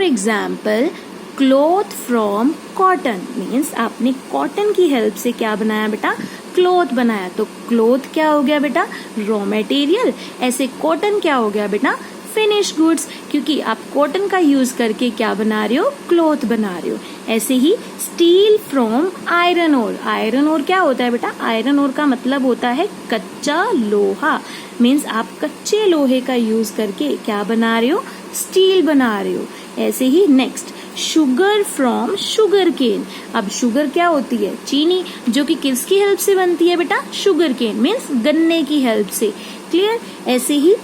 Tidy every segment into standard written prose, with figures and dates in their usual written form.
For example cloth from cotton, means आपने cotton की help से क्या बनाया बेटा, क्लॉथ बनाया। तो क्लॉथ क्या हो गया बेटा, रॉ मटेरियल। ऐसे कॉटन क्या हो गया बेटा, फिनिश गुड्स, क्योंकि आप कॉटन का यूज करके क्या बना रहे हो, क्लॉथ बना रहे हो। ऐसे ही steel from iron ore, iron ore क्या होता है बेटा, आयरन ओर का मतलब होता है कच्चा लोहा, मीन्स आप कच्चे लोहे का यूज करके क्या बना रहे हो, स्टील बना रहे हो। ऐसे ही next sugar from sugar cane. अब शुगर क्या होती है, चीनी, जो कि किसकी हेल्प से बनती है बेटा, शुगर केन, मीन्स गन्ने की हेल्प से। क्लियर। ऐसे ही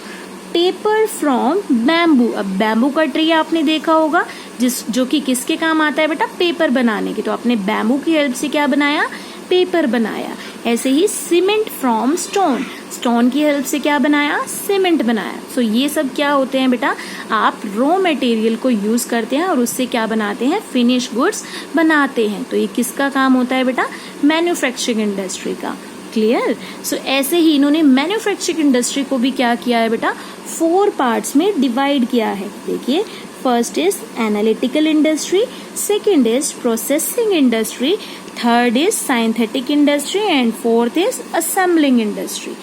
पेपर फ्रॉम बैम्बू। अब बैम्बू का ट्री आपने देखा होगा, जो कि किसके काम आता है बेटा, पेपर बनाने के। तो आपने बैम्बू की हेल्प से क्या बनाया, पेपर बनाया। ऐसे ही सीमेंट फ्रॉम स्टोन, स्टोन की हेल्प से क्या बनाया, सीमेंट बनाया। सो ये सब क्या होते हैं बेटा, आप रॉ मटेरियल को यूज करते हैं और उससे क्या बनाते हैं, फिनिश गुड्स बनाते हैं। तो ये किसका काम होता है बेटा, मैन्युफैक्चरिंग इंडस्ट्री का। क्लियर। सो ऐसे ही इन्होंने मैन्युफैक्चरिंग इंडस्ट्री को भी क्या किया है बेटा, 4 पार्ट्स में डिवाइड किया है। देखिए, first is analytical industry, second is processing industry, third is synthetic industry and fourth is assembling industry.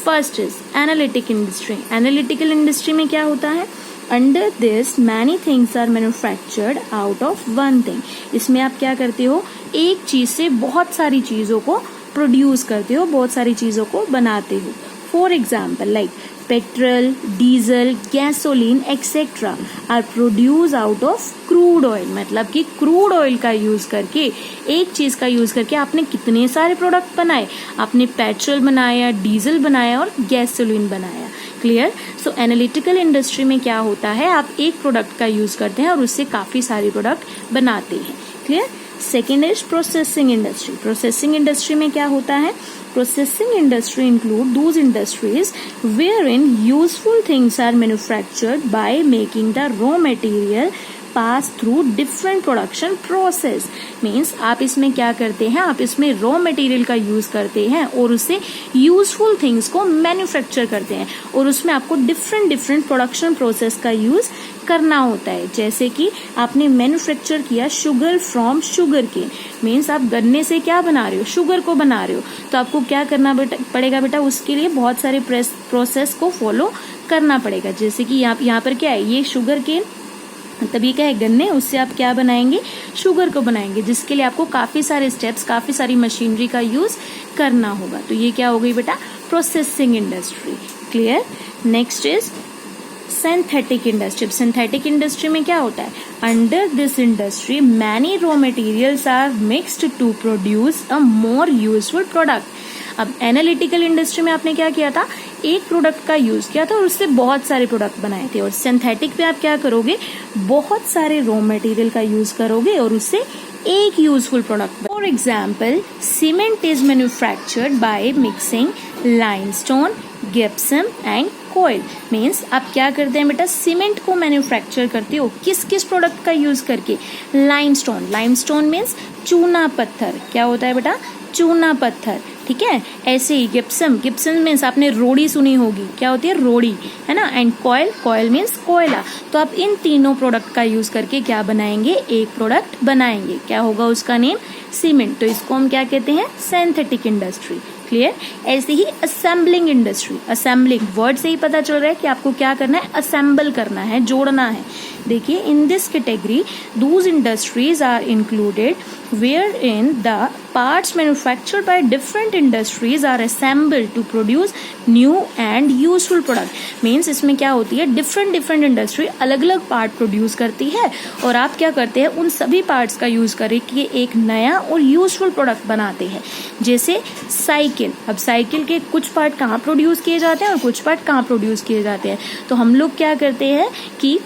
First is analytic industry. Analytical industry में क्या होता है, under this many things are manufactured out of one thing. इसमें आप क्या करते हो, एक चीज से बहुत सारी चीजों को प्रोड्यूस करते हो, बहुत सारी चीजों को बनाते हो। For example like petrol, diesel, gasoline etcetera are produce out of crude oil. मतलब कि क्रूड ऑयल का यूज करके, एक चीज का यूज करके आपने कितने सारे प्रोडक्ट बनाए, आपने पेट्रोल बनाया, डीजल बनाया और गैसोलीन बनाया। क्लियर। सो एनालिटिकल इंडस्ट्री में क्या होता है, आप एक प्रोडक्ट का यूज करते हैं और उससे काफी सारे प्रोडक्ट बनाते हैं। Clear. Second is processing industry. Processing industry में क्या होता है, processing industry include those industries wherein useful things are manufactured by making the raw material pass through different production process। Means आप इसमें क्या करते हैं, आप इसमें रॉ मटेरियल का यूज करते हैं और उससे यूजफुल थिंग्स को मैन्युफैक्चर करते हैं और उसमें आपको डिफरेंट प्रोडक्शन प्रोसेस का यूज करना होता है। जैसे कि आपने मैन्युफैक्चर किया sugar from sugar cane, means आप गन्ने से क्या बना रहे हो, शुगर को बना रहे हो। तो आपको क्या करना पड़ेगा बेटा, उसके लिए बहुत सारे प्रोसेस को फॉलो करना पड़ेगा। जैसे कि यहाँ पर क्या है, ये शुगर केन, मतलब ये क्या है, गन्ने, उससे आप क्या बनाएंगे, शुगर को बनाएंगे, जिसके लिए आपको काफी सारे स्टेप्स, काफी सारी मशीनरी का यूज करना होगा। तो ये क्या हो गई बेटा, processing industry. Clear. Next is synthetic industry. Synthetic industry में क्या होता है, under this industry many raw materials are mixed to produce a more useful product. अब एनालिटिकल इंडस्ट्री में आपने क्या किया था, एक प्रोडक्ट का यूज किया था और उससे बहुत सारे प्रोडक्ट बनाए थे। और सिंथेटिक पे आप क्या करोगे, बहुत सारे रॉ मटेरियल का यूज करोगे और उससे एक useful product. For example cement is manufactured by mixing limestone, gypsum and coal. Means आप क्या करते हैं बेटा, सीमेंट को मैन्युफैक्चर करते हो, किस किस प्रोडक्ट का यूज करके, लाइमस्टोन। लाइमस्टोन मीन्स चूना पत्थर। क्या होता है बेटा, चूना पत्थर। ठीक है। ऐसे ही जिप्सम, जिप्सम मीन्स आपने रोड़ी सुनी होगी, क्या होती है, रोड़ी, है ना। एंड कोयल, कोयल मीन्स कोयला। तो आप इन तीनों प्रोडक्ट का यूज करके क्या बनाएंगे, एक प्रोडक्ट बनाएंगे। क्या होगा उसका नेम, सीमेंट। तो इसको हम क्या कहते हैं, सिंथेटिक इंडस्ट्री। क्लियर। ऐसे ही असेंबलिंग इंडस्ट्री। असेंबलिंग वर्ड से ही पता चल रहा है कि आपको क्या करना है, असेंबल करना है, जोड़ना है। देखिए, in this category those industries are included wherein the parts manufactured by different industries are assembled to produce new and useful product। Means इसमें क्या होती है, डिफरेंट इंडस्ट्री अलग अलग पार्ट प्रोड्यूस करती है और आप क्या करते हैं, उन सभी पार्ट्स का यूज करके एक नया और यूजफुल प्रोडक्ट बनाते हैं। जैसे साइकिल। अब साइकिल के कुछ पार्ट कहाँ प्रोड्यूस किए जाते हैं और कुछ पार्ट कहाँ प्रोड्यूस किए जाते हैं। तो हम लोग क्या करते हैं कि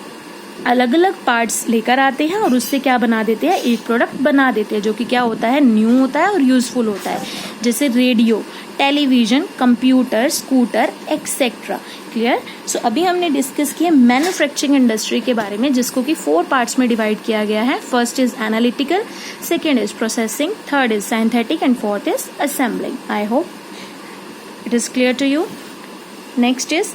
अलग अलग पार्ट्स लेकर आते हैं और उससे क्या बना देते हैं, एक प्रोडक्ट बना देते हैं, जो कि क्या होता है, न्यू होता है और यूजफुल होता है। जैसे radio, television, computer, scooter etcetera. Clear. So अभी हमने डिस्कस किया मैन्युफैक्चरिंग इंडस्ट्री के बारे में, जिसको कि 4 पार्ट्स में डिवाइड किया गया है। First is analytical, second is processing, third is synthetic and fourth is assembling. I hope it is clear to you. Next is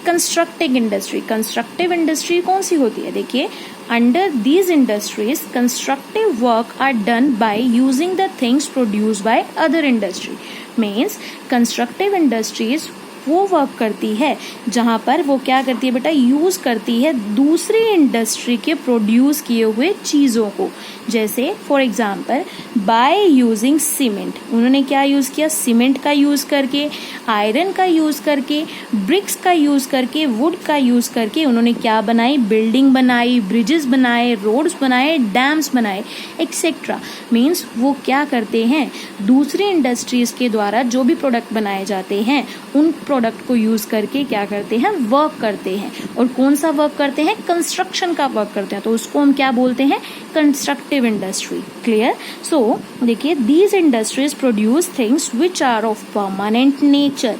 constructive industry. Constructive industry कौन सी होती है, देखिए, Under these industries, constructive work are done by using the things produced by other industry. Means constructive industries वो work करती है जहां पर वो क्या करती है बेटा, यूज करती है दूसरी इंडस्ट्री के प्रोड्यूस किए हुए चीजों को. जैसे for example by using cement, उन्होंने क्या यूज किया, सीमेंट का यूज करके, आयरन का यूज करके, ब्रिक्स का यूज करके, वुड का यूज करके उन्होंने क्या बनाई, बिल्डिंग बनाई, ब्रिजेस बनाए, रोड्स बनाए, डैम्स बनाए एक्सेट्रा. मीन्स वो क्या करते हैं, दूसरी इंडस्ट्रीज के द्वारा जो भी प्रोडक्ट बनाए जाते हैं उन प्रोडक्ट को यूज करके क्या करते हैं, वर्क करते हैं. और कौन सा वर्क करते हैं, कंस्ट्रक्शन का वर्क करते हैं. तो उसको हम क्या बोलते हैं, कंस्ट्रक्टिव इंडस्ट्री. क्लियर. सो देखिए, these industries produce things which are of permanent nature.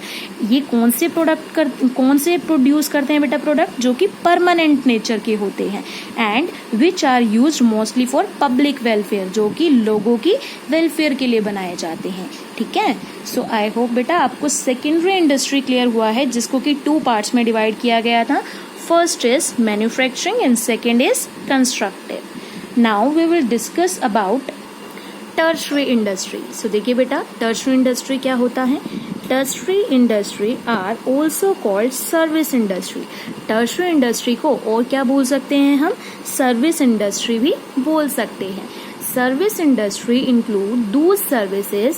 ये कौन से प्रोड्यूस करते हैं बेटा, प्रोडक्ट जो कि परमानेंट नेचर के होते हैं. And which are used mostly for public welfare, जो कि लोगों की वेलफेयर के लिए बनाए जाते हैं. ठीक है. सो आई होप बेटा आपको सेकेंडरी इंडस्ट्री क्लियर हुआ है, जिसको कि 2 पार्ट्स में डिवाइड किया गया था. First is manufacturing and second is constructive. Now we will discuss about tertiary industry. So देखिए बेटा, टर्शरी इंडस्ट्री क्या होता है. Tertiary industry are also called service industry. Tertiary industry को और क्या बोल सकते हैं हम, सर्विस इंडस्ट्री भी बोल सकते हैं. Service industry include those services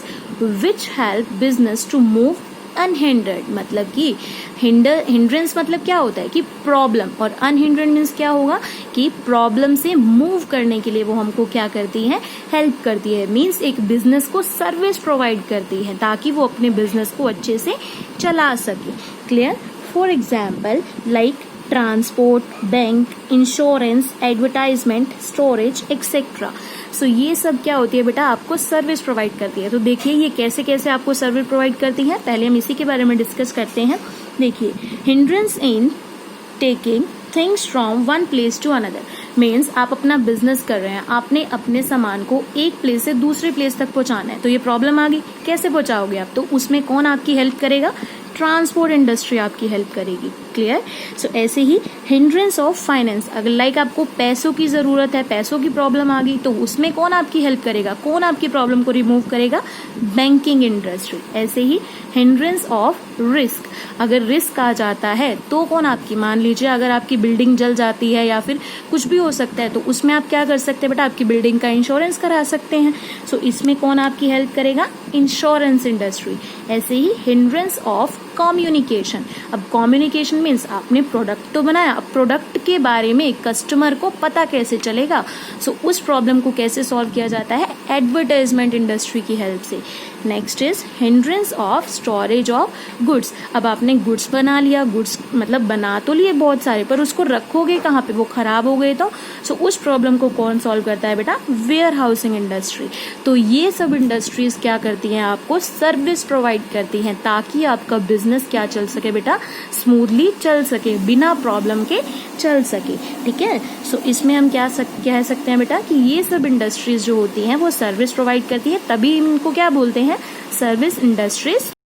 which help business to move unhindered. मतलब कि hindrance मतलब क्या होता है कि प्रॉब्लम, और unhindered मीन्स क्या होगा कि प्रॉब्लम से मूव करने के लिए वो हमको क्या करती है, हेल्प करती है. मीन्स एक बिजनेस को सर्विस प्रोवाइड करती है ताकि वो अपने बिजनेस को अच्छे से चला सके. Clear. For example like transport, bank, insurance, advertisement, storage etcetera. So ये सब क्या होती है बेटा, आपको सर्विस प्रोवाइड करती है. तो देखिए ये कैसे कैसे आपको सर्विस प्रोवाइड करती है, पहले हम इसी के बारे में डिस्कस करते हैं. देखिए, hindrance in taking things from one place to another. Means आप अपना बिजनेस कर रहे हैं, आपने अपने सामान को एक प्लेस से दूसरे प्लेस तक पहुंचाना है. तो ये प्रॉब्लम आ गई, कैसे पहुंचाओगे आप, तो उसमें कौन आपकी हेल्प करेगा, ट्रांसपोर्ट इंडस्ट्री आपकी हेल्प करेगी. क्लियर. सो ऐसे ही हिंड्रेंस ऑफ फाइनेंस, अगर लाइक आपको पैसों की जरूरत है, पैसों की प्रॉब्लम आ गई, तो उसमें कौन आपकी हेल्प करेगा, कौन आपकी प्रॉब्लम को रिमूव करेगा, बैंकिंग इंडस्ट्री. ऐसे ही हिंड्रेंस ऑफ रिस्क, अगर रिस्क आ जाता है तो कौन आपकी, मान लीजिए अगर आपकी बिल्डिंग जल जाती है या फिर कुछ भी हो सकता है, तो उसमें आप क्या कर सकते हैं बेटा, आपकी बिल्डिंग का इंश्योरेंस करा सकते हैं. सो इसमें कौन आपकी हेल्प करेगा, इंश्योरेंस इंडस्ट्री. ऐसे ही हिंड्रेंस ऑफ कम्युनिकेशन. अब कम्युनिकेशन मीन्स आपने प्रोडक्ट तो बनाया, अब प्रोडक्ट के बारे में कस्टमर को पता कैसे चलेगा. सो उस प्रॉब्लम को कैसे सॉल्व किया जाता है, एडवर्टाइजमेंट इंडस्ट्री की हेल्प से. Next is hindrance of storage of goods. अब आपने गुड्स बना लिया, गुड्स मतलब बना तो लिए बहुत सारे, पर उसको रखोगे कहाँ पे, वो खराब हो गए तो. सो उस प्रॉब्लम को कौन सॉल्व करता है बेटा, वेयर हाउसिंग इंडस्ट्री. तो ये सब इंडस्ट्रीज क्या करती हैं, आपको सर्विस प्रोवाइड करती हैं ताकि आपका बिजनेस क्या चल सके बेटा, स्मूथली चल सके, बिना प्रॉब्लम के चल सके. ठीक है. सो इसमें हम क्या कह सकते हैं बेटा कि ये सब इंडस्ट्रीज जो होती हैं वो सर्विस प्रोवाइड करती है, तभी इनको क्या बोलते हैं, सर्विस इंडस्ट्रीज